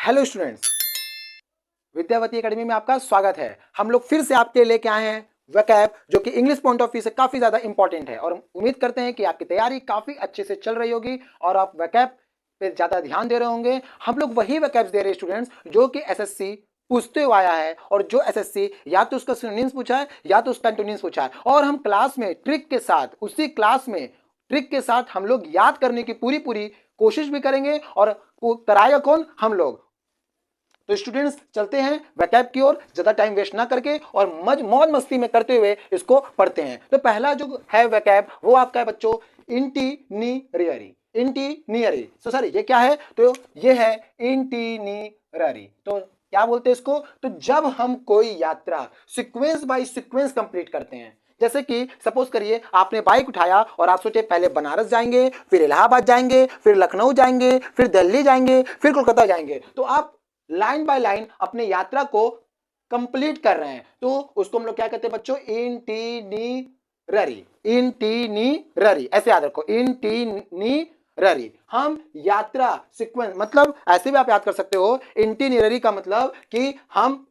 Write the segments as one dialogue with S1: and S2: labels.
S1: Hello students, Vidyavati academy में आपका स्वागत है। हम लोग फिर से आपके लेके आए हैं वोकैब, जो कि इंग्लिश पॉइंट ऑफ व्यू से काफी ज्यादा इंपॉर्टेंट है और उम्मीद करते हैं कि आपकी तैयारी काफी अच्छे से चल रही होगी और आप वोकैब पे ज्यादा ध्यान दे रहे होंगे। हम लोग वही वोकैब्स दे रहे हैं स्टूडेंट्स जो कि एसएससी पूछते हुए आया है और जो एसएससी या तो उसका सिनोनिम्स पूछा है या तो उसका एंटोनिम्स पूछा है, और हम क्लास में ट्रिक के साथ उसी क्लास में ट्रिक के साथ हम लोग याद करने की पूरी पूरी कोशिश भी करेंगे और कराएगा कौन? हम लोग। तो स्टूडेंट्स चलते हैं वोकैब की ओर, ज्यादा टाइम वेस्ट ना करके और मौज मस्ती में करते हुए इसको पढ़ते हैं। तो पहला जो है वोकैब वो आपका है बच्चों इंटीनियरी। इंटीनियरी तो सर ये क्या है? तो ये है इंटीनियरी। तो क्या बोलते हैं इसको? तो जब हम कोई यात्रा सीक्वेंस बाय सीक्वेंस कंप्लीट करते हैं, जैसे कि सपोज करिए आपने बाइक उठाया और आप सोचे पहले बनारस जाएंगे, फिर इलाहाबाद जाएंगे, फिर लखनऊ जाएंगे, फिर दिल्ली जाएंगे, फिर कोलकाता जाएंगे, तो आप लाइन बाय लाइन अपने यात्रा को कंप्लीट कर रहे हैं। तो उसको हम लोग क्या कहते हैं बच्चों? इंटीनियरी। इंटीनियरी ऐसे याद रखो, इंटीनियरी। हम यात्रा सीक्वेंस मतलब ऐसे भी आप याद कर सकते हो। इंटीनियरी का मतलब कि हम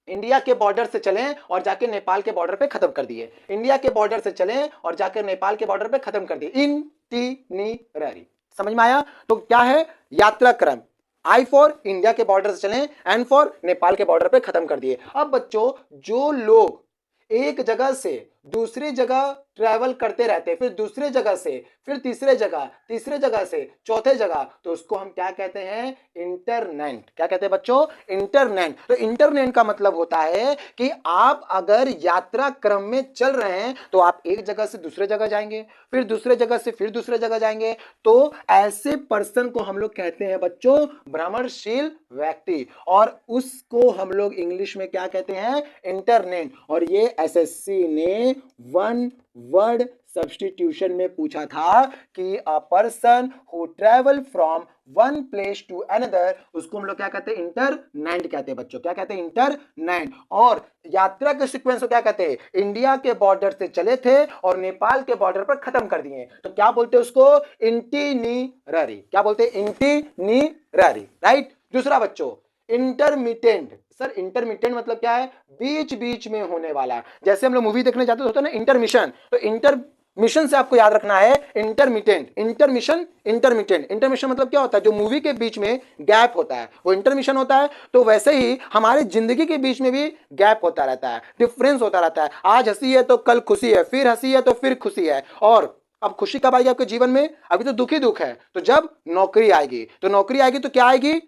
S1: इंडिया के बॉर्डर से चलें और जाके नेपाल के बॉर्डर पे खत्म कर दिए, इंडिया के बॉर्डर से चलें और जाके नेपाल के बॉर्डर पे खत्म कर दिए। इंटीनियरी समझ में आया? तो क्या है? यात्रा क्रम। आई फॉर इंडिया के बॉर्डर से चलें, एन फॉर नेपाल के बॉर्डर पे खत्म कर दिए। अब बच्चों जो लोग एक जगह से दूसरी जगह ट्रैवल करते रहते हैं, फिर दूसरे जगह से फिर तीसरे जगह से चौथे जगह, तो उसको हम क्या कहते हैं? इंटरनेट। क्या कहते हैं बच्चों? इंटरनेट। तो इंटरनेट का मतलब होता है कि आप अगर यात्रा क्रम में चल रहे हैं तो आप एक जगह से दूसरे जगह जाएंगे, फिर दूसरे जगह से फिर दूसरे जगह जाएंगे। तो ऐसे पर्सन को हम लोग कहते हैं बच्चों भ्रमणशील व्यक्ति, और उसको हम लोग इंग्लिश में क्या कहते हैं? इंटरनेट। और ये एसएससी ने वन वर्ड सब्स्टिट्यूशन में पूछा था कि a person who travel from one place to another, उसको हम लोग क्या कहते हैं? इंटरनेट कहते हैं बच्चों। क्या कहते हैं? इंटरनेट। और यात्रा के सीक्वेंस को क्या कहते हैं? इंडिया के बॉर्डर से चले थे और नेपाल के बॉर्डर पर खत्म कर दिए, तो क्या बोलते हैं उसको? इंटीनियरी। क्या बोलते हैं? इंटीनियरी, राइट। दूसरा बच्चों इंटरमिटेंट। सर इंटरमिटेंट मतलब क्या है? बीच बीच में होने वाला। जैसे हम लोग मूवी देखने जाते होते हैं ना, इंटरमिशन, तो इंटरमिशन से आपको याद रखना है इंटरमिटेंट। Intermission, intermittent. इंटरमिशन मतलब क्या होता है? जो मूवी के बीच में गैप होता है वो इंटरमिशन होता है। तो वैसे ही हमारे जिंदगी के बीच में भी गैप होता रहता है, डिफरेंस होता रहता है। आज हंसी है तो कल खुशी है, फिर हंसी है तो फिर खुशी है। और अब खुशी कब आएगी आपके जीवन में? अभी तो दुख ही दुख है। तो जब नौकरी आएगी, तो नौकरी आएगी तो क्या आएगी?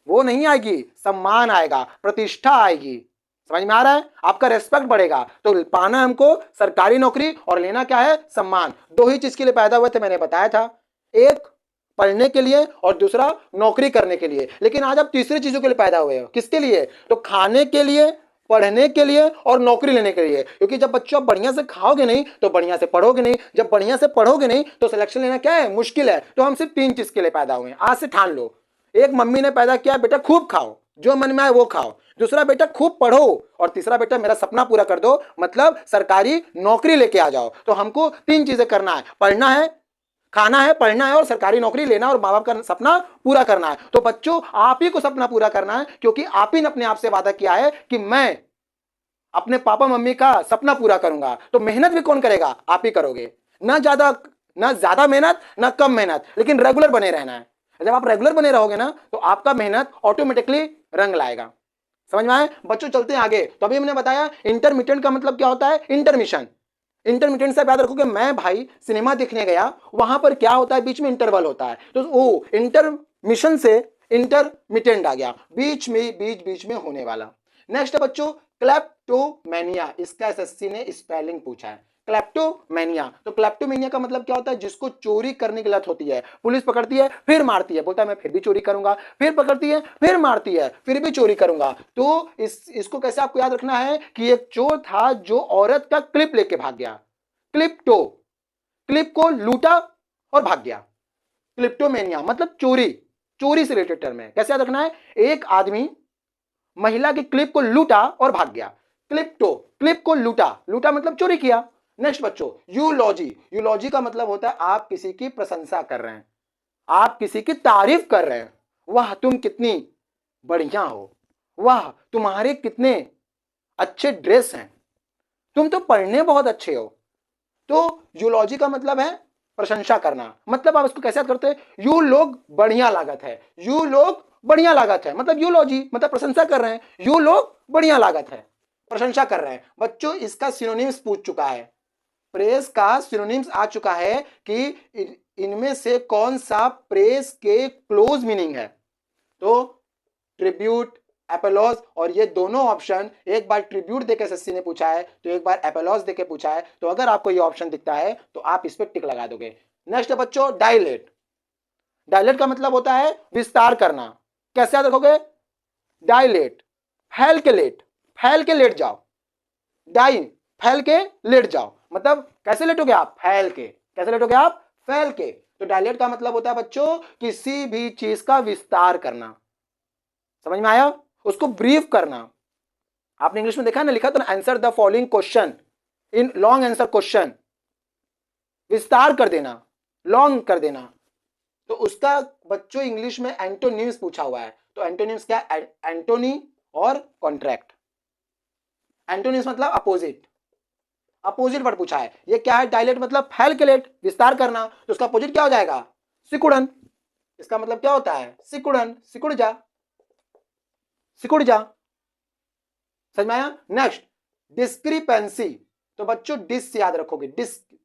S1: वो नहीं आएगी, सम्मान आएगा, प्रतिष्ठा आएगी। समझ में आ रहा है? आपका रेस्पेक्ट बढ़ेगा। तो पाना हमको सरकारी नौकरी और लेना क्या है? सम्मान। दो ही चीज के लिए पैदा हुए थे, मैंने बताया था, एक पढ़ने के लिए और दूसरा नौकरी करने के लिए। लेकिन आज आप तीसरी चीजों के लिए पैदा हुए हो। किसके लिए? तो खाने के लिए, पढ़ने के लिए और नौकरी लेने के लिए। क्योंकि जब बच्चों बढ़िया से खाओगे नहीं तो बढ़िया से पढ़ोगे नहीं, जब बढ़िया से पढ़ोगे नहीं तो सिलेक्शन लेना क्या है? मुश्किल है। तो हम सिर्फ तीन चीज के लिए पैदा हुए हैं, आज से ठान लो। एक, मम्मी ने पैदा किया बेटा खूब खाओ, जो मन में आए वो खाओ। दूसरा, बेटा खूब पढ़ो। और तीसरा, बेटा मेरा सपना पूरा कर दो, मतलब सरकारी नौकरी लेके आ जाओ। तो हमको तीन चीजें करना है, पढ़ना है, खाना है, पढ़ना है और सरकारी नौकरी लेना और माँ बाप का सपना पूरा करना है। तो बच्चों आप ही को सपना पूरा करना है, क्योंकि आप ही ने अपने आप से वादा किया है कि मैं अपने पापा मम्मी का सपना पूरा करूंगा। तो मेहनत भी कौन करेगा? आप ही करोगे। ना ज्यादा मेहनत, ना कम मेहनत, लेकिन रेगुलर बने रहना है। जब आप रेगुलर बने रहोगे ना तो आपका मेहनत ऑटोमेटिकली रंग लाएगा। समझ में आए बच्चों? चलते हैं आगे। तो अभी हमने बताया इंटरमिटेंट का मतलब क्या होता है? इंटरमिशन। इंटरमिटेंट से याद रखो कि मैं भाई सिनेमा देखने गया, वहां पर क्या होता है? बीच में इंटरवल होता है, तो वो इंटरमिशन से इंटरमिटेंट आ गया, बीच में होने वाला। नेक्स्ट है बच्चों क्लेप्टोमेनिया। इसका एसएससी ने स्पेलिंग पूछा है, क्लेप्टोमेनिया। तो क्लेप्टोमेनिया का मतलब क्या होता है? जिसको चोरी करने की लत होती है, पुलिस पकड़ती है फिर मारती है, बोलता है मैं फिर भी चोरी करूंगा, फिर पकड़ती है फिर मारती है, फिर भी चोरी करूंगा। तो इसको कैसे आपको याद रखना है कि एक चोर था जो औरत का क्लिप लेके भाग गया, क्लिप को लूटा और भाग गया। क्लिप्टोमेनिया मतलब चोरी, चोरी से रिलेटेड टर्म है। कैसे याद रखना है? एक आदमी महिला की क्लिप को लूटा और भाग गया। क्लिप को लूटा मतलब चोरी किया। नेक्स्ट बच्चों यूलॉजी। यूलॉजी का मतलब होता है आप किसी की प्रशंसा कर रहे हैं, आप किसी की तारीफ कर रहे हैं। वाह तुम कितनी बढ़िया हो, वाह तुम्हारे कितने अच्छे ड्रेस हैं, तुम तो पढ़ने बहुत अच्छे हो। तो यूलॉजी का मतलब है प्रशंसा करना। मतलब आप इसको कैसे याद करते हैं, यू लोग बढ़िया लागत है, यू लोग बढ़िया लागत है, मतलब यूलॉजी मतलब प्रशंसा कर रहे हैं, यू लोग बढ़िया लागत है, प्रशंसा कर रहे हैं। बच्चों इसका सिनोनिम्स पूछ चुका है, प्रेस का सिनोनिम्स आ चुका है कि इनमें से कौन सा प्रेस के क्लोज मीनिंग है। तो ट्रिब्यूट, एपोलॉज, और ये दोनों ऑप्शन, एक बार ट्रिब्यूट देके एसएससी ने पूछा है तो एक बार एपोलॉज देके पूछा है। तो अगर आपको ये ऑप्शन दिखता है तो आप इस पर टिक लगा दोगे। नेक्स्ट है बच्चों डायलेट। डायलेट का मतलब होता है विस्तार करना। कैसे याद रखोगे, डायलेट, फैल के लेट, फैल के लेट जाओ, डाइन फैल के लेट जाओ, मतलब कैसे लेटोगे आप, फैल के। कैसे लेटोगे आप, फैल के। तो डायलेट का मतलब होता है बच्चों किसी भी चीज का विस्तार करना। समझ में आया, उसको ब्रीफ करना। आपने इंग्लिश में देखा ना, लिखा तो answer the following question in long answer question, विस्तार कर देना, लॉन्ग कर देना। तो उसका बच्चों इंग्लिश में एंटोनिम्स पूछा हुआ है। तो एंटोनिम्स क्या, एंटोनी और कॉन्ट्रैक्ट। एंटोनिम्स मतलब अपोजिट, अपोजिट वर्ड पूछा है। ये क्या है, डायलेट मतलब फैल के लेट, विस्तार करना। तो उसका अपोजिट क्या हो जाएगा, सिकुड़न। इसका मतलब क्या होता है, सिकुड़न, सिकुड़ जा, सिकुड़ जा। समझ में आया। Next discrepancy. तो बच्चों डिस से याद रखोगे,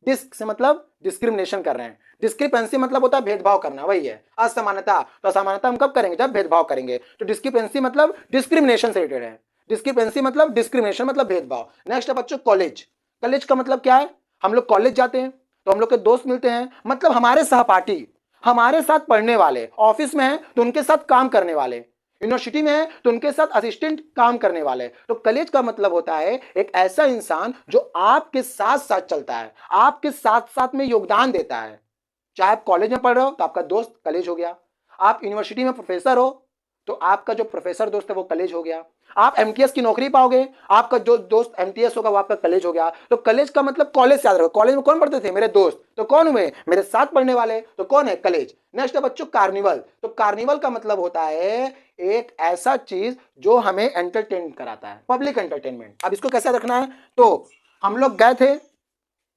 S1: डिस्क से मतलब डिस्क्रिमिनेशन कर रहे हैं, डिस्क्रिपेंसी मतलब होता है भेदभाव करना, वही है असमानता। तो असमानता हम कब करेंगे, जब भेदभाव करेंगे। तो डिस्क्रिपेंसी मतलब डिस्क्रिमिनेशन से रिलेटेड है, डिस्क्रिपेंसी मतलब डिस्क्रिमिनेशन मतलब भेदभाव। नेक्स्ट है बच्चों कॉलेज। कॉलेज का मतलब क्या है, हम लोग कॉलेज जाते हैं तो हम लोग के दोस्त मिलते हैं, मतलब हमारे सहपाठी, हमारे साथ पढ़ने वाले, ऑफिस में है तो उनके साथ काम करने वाले, यूनिवर्सिटी में है तो उनके साथ असिस्टेंट काम करने वाले। तो कॉलेज का मतलब होता है एक ऐसा इंसान जो आपके साथ साथ चलता है, आपके साथ साथ में योगदान देता है। चाहे आप कॉलेज में पढ़ रहे हो तो आपका दोस्त कॉलेज हो गया, आप यूनिवर्सिटी में प्रोफेसर हो तो आपका जो प्रोफेसर दोस्त है वो कॉलेज हो गया, आप एमटीएस की नौकरी पाओगे, आपका जो दोस्त एमटीएस होगा वो आपका कॉलेज हो गया। तो कॉलेज का मतलब कॉलेज से याद रखो। कॉलेज में कौन पढ़ते थे, मेरे दोस्त। तो कौन हुए, मेरे साथ पढ़ने वाले। तो कौन है, कॉलेज। नेक्स्ट है बच्चों कार्निवल। तो कार्निवल का मतलब होता है एक ऐसा चीज जो हमें एंटरटेन कराता है, पब्लिक एंटरटेनमेंट। अब इसको कैसे रखना है, तो हम लोग गए थे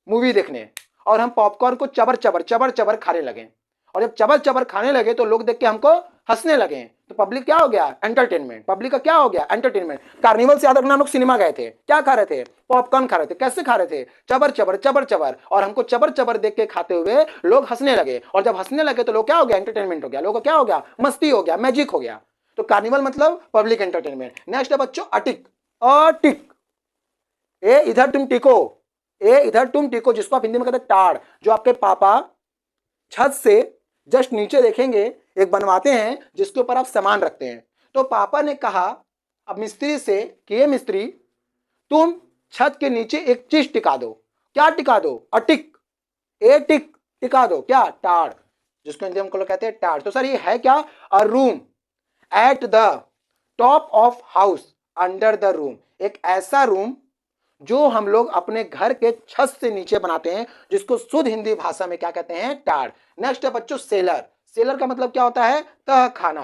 S1: मूवी देखने और हम पॉपकॉर्न को चबर चबर चबर चबर खाने लगे, और जब चबर चबर खाने लगे तो लोग देख के हमको हंसने लगे। तो पब्लिक क्या हो गया, एंटरटेनमेंट। पब्लिक का क्या हो गया, एंटरटेनमेंट। कार्निवल से याद रखना, हम लोग सिनेमा गए थे, क्या खा रहे थे, पॉपकॉर्न खा रहे थे। कैसे खा रहे थे, चबर चबर चबर चबर, और हमको चबर चबर देख के खाते हुए लोग हंसने लगे, और जब हंसने लगे तो लोग क्या हो गया, एंटरटेनमेंट हो गया, लोगों का क्या हो गया, मस्ती हो गया, मैजिक हो गया। तो कार्निवल मतलब पब्लिक एंटरटेनमेंट। नेक्स्ट है बच्चों अटिक। अटिक, ए इधर तुम टिको, ए इधर तुम टिको, जिसको आप हिंदी में कहते हैं टाड़। जो आपके पापा छत से जस्ट नीचे देखेंगे एक बनवाते हैं जिसके ऊपर आप सामान रखते हैं। तो पापा ने कहा अब मिस्त्री से कि ये मिस्त्री तुम छत के नीचे एक चीज टिका दो। क्या टिका दो, अटिक, ए टिक टिका दो, क्या, टाड़, जिसको हिंदी में हम लोग कहते हैं टाड़। तो सर ये है क्या, अ room at the top of house under the room. एक ऐसा रूम जो हम लोग अपने घर के छत से नीचे बनाते हैं, जिसको शुद्ध हिंदी भाषा में क्या कहते हैं, टाड़। नेक्स्ट है बच्चों सेलर। सेलर का मतलब क्या होता है, तह खाना।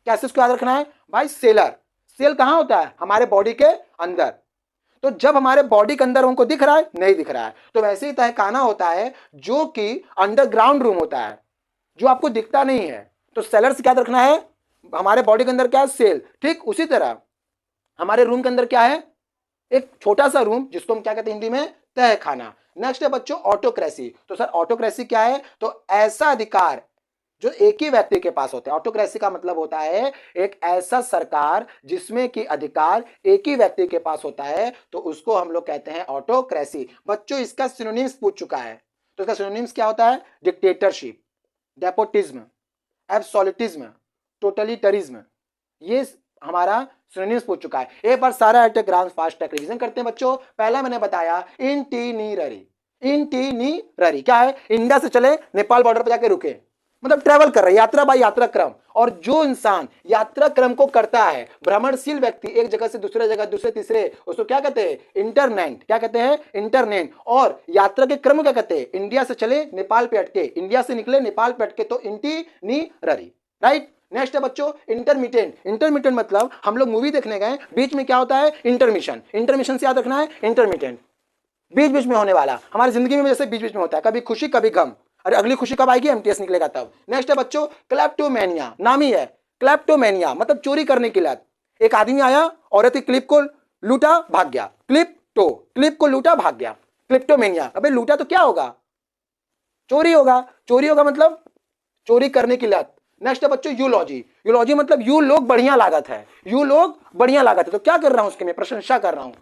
S1: कैसे इसको याद रखना है भाई, सेलर, सेल कहां होता है, हमारे बॉडी के अंदर। तो जब हमारे बॉडी के अंदर हमको दिख रहा है, नहीं दिख रहा है, तो वैसे ही तहखाना होता है जो कि अंडरग्राउंड रूम होता है, जो आपको दिखता नहीं है। तो सेलर से क्या याद रखना है, हमारे बॉडी के अंदर क्या है, सेल। ठीक उसी तरह हमारे रूम के अंदर क्या है, एक छोटा सा रूम, जिसको हम क्या कहते हैं हिंदी में, तह खाना। नेक्स्ट है बच्चों ऑटोक्रेसी। तो सर ऑटोक्रेसी क्या है, तो ऐसा अधिकार जो एक ही व्यक्ति के पास होता है। ऑटोक्रेसी का मतलब होता है एक ऐसा सरकार जिसमें कि अधिकार एक ही व्यक्ति के पास होता है, तो उसको हम लोग कहते हैं ऑटोक्रेसी। बच्चों इसका सिनोनिम्स पूछ चुका है, तो इसका सिनोनिम्स क्या होता है, डिक्टेटरशिप, डेपोटिज्म, एब्सोल्यूटिज्म, टोटलिटरिज्म। ये हमारा सिनोनिम्स पूछ चुका है। एक बार सारा attack grand fast track revision करते हैं बच्चों। पहला मैंने बताया इंटीनिररी। इंटीनिररी क्या है, इंडिया से चले नेपाल बॉर्डर पर जाके रुके, मतलब ट्रेवल कर रहे हैं, यात्रा बाय यात्रा क्रम। और जो इंसान यात्रा क्रम को करता है, भ्रमणशील व्यक्ति, एक जगह से दूसरे जगह, दूसरे तीसरे, उसको क्या कहते हैं, इंटरनेंट। क्या कहते हैं, इंटरनेंट। और यात्रा के क्रम क्या कहते हैं, इंडिया से चले नेपाल पे अटके, इंडिया से निकले नेपाल पे अटके, तो इंटीनिररी, राइट। नेक्स्ट है बच्चों इंटरमिटेंट। इंटरमिटेंट मतलब हम लोग मूवी देखने गए, बीच में क्या होता है, इंटरमिशन। इंटरमिशन से याद रखना है इंटरमिटेंट, बीच बीच में होने वाला। हमारी जिंदगी में जैसे बीच बीच में होता है, कभी खुशी कभी गम। अरे अगली खुशी कब आएगी, एमटीएस निकलेगा तब। नेक्स्ट है बच्चों क्लेप्टोमेनिया, नाम ही है क्लेप्टोमेनिया मतलब चोरी करने की लत। एक आदमी आया, औरत की क्लिप को लूटा, भाग गया। क्लिप को लूटा, भाग गया, क्लिप्टोमेनिया। अबे लूटा तो क्या होगा, चोरी होगा। चोरी होगा मतलब चोरी करने की लत। नेक्स्ट है बच्चों यूलॉजी। यूलॉजी मतलब यू लोग बढ़िया लागत है, यू लोग बढ़िया लागत है। तो क्या कर रहा हूं उसके, मैं प्रशंसा कर रहा हूं,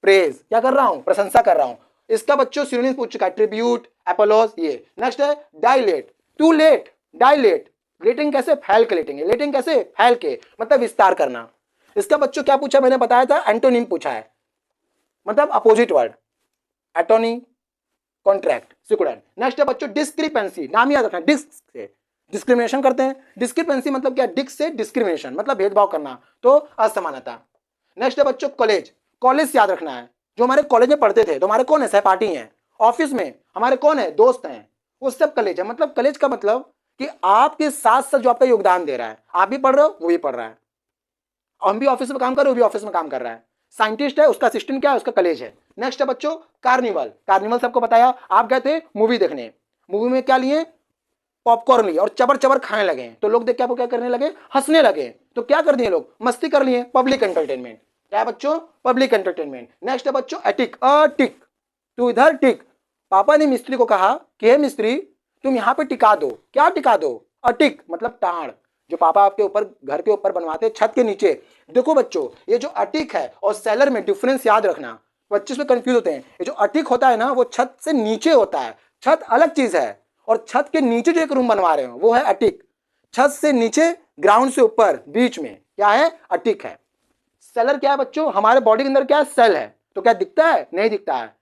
S1: प्रेज क्या कर रहा हूं, प्रशंसा कर रहा हूं। इसका बच्चों सिनोनिम पूछ चुका है, ट्रिब्यूट, एपोलॉज, ये। नेक्स्ट है डायलेट, टू लेट, डायलेट, लेटिंग कैसे, फैल के लेटेंगे, लेटिंग कैसे, फैल के मतलब विस्तार करना। इसका बच्चों क्या पूछा, मैंने बताया था एंटोनिम पूछा है, मतलब अपोजिट वर्ड, एटोनी, कॉन्ट्रैक्ट, सिकुड़न। नेक्स्ट है बच्चों डिस्क्रिपेंसी, नाम याद रखना, डिस्क से डिस्क्रिमिनेशन करते हैं। डिस्क्रिपेंसी मतलब क्या, डिस्क से डिस्क्रिमिनेशन मतलब भेदभाव करना, तो असमानता। नेक्स्ट है बच्चों कॉलेज। कॉलेज से याद रखना है, जो हमारे कॉलेज में पढ़ते थे तो हमारे कौन है, सहपाठी हैं। ऑफिस में हमारे कौन है, दोस्त हैं, वो सब कॉलेज है। मतलब कॉलेज का मतलब कि आपके साथ साथ जो आपका योगदान दे रहा है, आप भी पढ़ रहे हो वो भी पढ़ रहा है, हम भी ऑफिस में काम कर रहे हो, वो भी ऑफिस में काम कर रहा है। साइंटिस्ट है, उसका असिस्टेंट क्या है, उसका कॉलेज है। नेक्स्ट है बच्चों कार्निवल। कार्निवल सबको बताया, आप गए थे मूवी देखने, मूवी में क्या लिए, पॉपकॉर्न लिए और चबर चबर खाने लगे, तो लोग देख के आपको क्या करने लगे, हंसने लगे। तो क्या कर दिए लोग, मस्ती कर लिए, पब्लिक एंटरटेनमेंट। क्या है बच्चों, पब्लिक एंटरटेनमेंट। नेक्स्ट है बच्चों एटिक, अटिक, तू इधर टिक। पापा ने मिस्त्री को कहा कि हे मिस्त्री तुम यहाँ पे टिका दो, क्या टिका दो, अटिक मतलब टाड़, जो पापा आपके ऊपर घर के ऊपर बनवाते छत के नीचे। देखो बच्चों ये जो अटिक है और सेलर में डिफरेंस याद रखना, बच्चे इसमें कंफ्यूज होते हैं। ये जो अटिक होता है ना वो छत से नीचे होता है, छत अलग चीज है, और छत के नीचे जो एक रूम बनवा रहे हो वो है अटिक। छत से नीचे, ग्राउंड से ऊपर, बीच में क्या है, अटिक है। सेलर क्या है बच्चों, हमारे बॉडी के अंदर क्या है, सेल है। तो क्या दिखता है, नहीं दिखता है।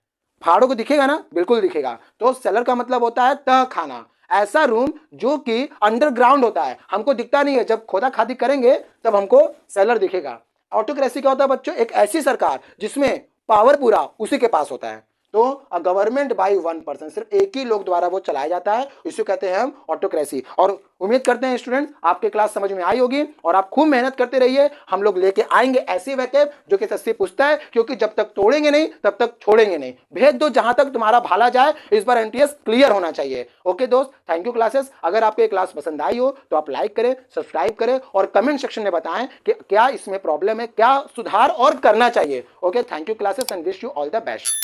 S1: फाड़ों को दिखेगा ना, बिल्कुल दिखेगा। तो सेलर का मतलब होता है तह खाना, ऐसा रूम जो कि अंडरग्राउंड होता है, हमको दिखता नहीं है, जब खोदा खादी करेंगे तब हमको सेलर दिखेगा। ऑटोक्रेसी क्या होता है बच्चों, एक ऐसी सरकार जिसमें पावर पूरा उसी के पास होता है। तो गवर्नमेंट बाय वन पर्सन, सिर्फ एक ही लोग द्वारा वो चलाया जाता है, इसे कहते हैं हम ऑटोक्रेसी। और उम्मीद करते हैं स्टूडेंट्स आपके क्लास समझ में आई होगी, और आप खूब मेहनत करते रहिए। हम लोग लेके आएंगे ऐसी वैकेब जो कि सस्ती पूछता है, क्योंकि जब तक तोड़ेंगे नहीं तब तक छोड़ेंगे नहीं। भेज दो जहां तक तुम्हारा भाला जाए, इस बार एमटीएस क्लियर होना चाहिए। ओके दोस्त, थैंक यू क्लासेस। अगर आपको ये क्लास पसंद आई हो तो आप लाइक करें, सब्सक्राइब करें और कमेंट सेक्शन में बताएं कि क्या इसमें प्रॉब्लम है, क्या सुधार और करना चाहिए। Okay, thank you classes and wish you all the best.